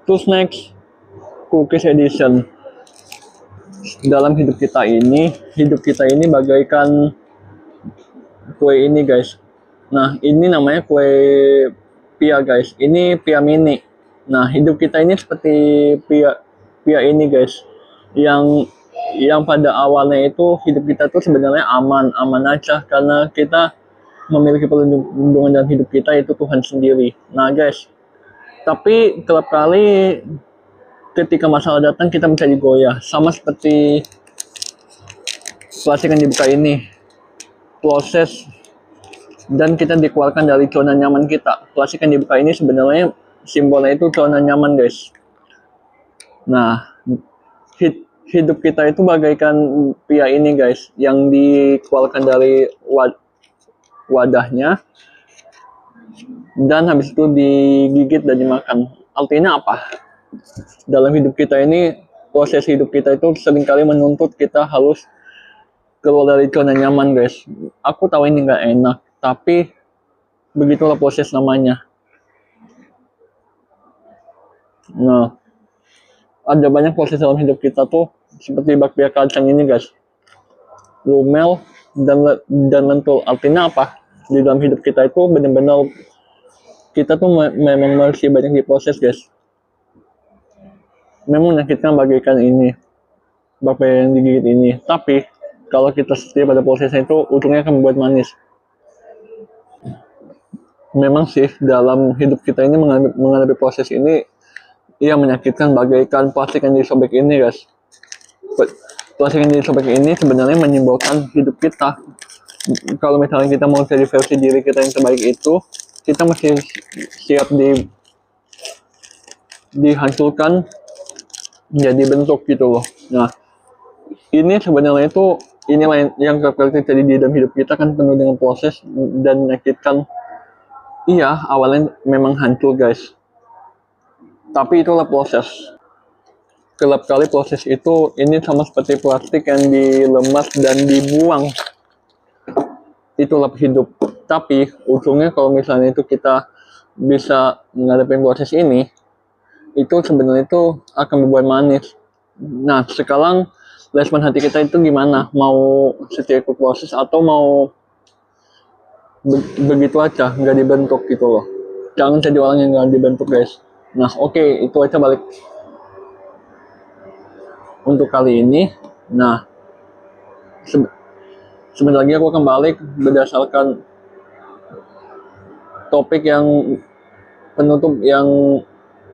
Terus next, cookies edition. Dalam hidup kita ini bagaikan kue ini guys. Nah, ini namanya kue pia guys. Ini pia mini. Nah, hidup kita ini seperti pia pia ini guys. Yang pada awalnya itu hidup kita tuh sebenarnya aman aja karena kita memiliki perlindungan dalam hidup kita itu Tuhan sendiri. Nah, guys, tapi kerap kali ketika masalah datang kita bisa digoyah sama seperti plastik yang dibuka ini. Proses dan kita dikeluarkan dari zona nyaman kita. Plastik yang dibuka ini sebenarnya simbolnya itu zona nyaman guys. Nah, hidup kita itu bagaikan pia ini guys, yang dikeluarkan dari wadahnya dan habis itu digigit dan dimakan. Artinya apa? Dalam hidup kita ini, proses hidup kita itu seringkali menuntut kita harus keluar dari zona nyaman guys. Aku tahu ini nggak enak, tapi begitulah proses namanya. Nah, ada banyak proses dalam hidup kita tuh seperti bakpia kacang ini guys, lumel dan lentul. Artinya apa? Di dalam hidup kita itu benar-benar kita tuh memang masih banyak diproses guys. Memang menyakitkan bagaikan ini, bakpia yang digigit ini. Tapi kalau kita setia pada prosesnya itu ujungnya akan membuat manis. Memang sih dalam hidup kita ini menghadapi proses ini ia menyakitkan bagaikan plastik yang disobek ini guys. Plastik yang disobek ini sebenarnya menyimbolkan hidup kita. Kalau misalnya kita mau jadi versi diri kita yang terbaik itu, kita mesti siap dihancurkan menjadi bentuk gitu loh. Nah, ini sebenarnya itu inilah yang terjadi di dalam hidup kita kan penuh dengan proses dan menyakitkan. Iya, awalnya memang hancur guys. Tapi itulah proses. Kerap kali proses itu ini sama seperti plastik yang dilemas dan dibuang. Itulah hidup. Tapi ujungnya kalau misalnya itu kita bisa menghadapi proses ini, itu sebenarnya itu akan membuat manis. Nah, sekarang respon hati kita itu gimana? Mau setia ikut proses atau mau begitu aja, nggak dibentuk gitu loh. Jangan jadi orang yang nggak dibentuk guys. Nah, oke, itu aja balik untuk kali ini. Nah, sebentar lagi aku akan balik berdasarkan topik yang penutup yang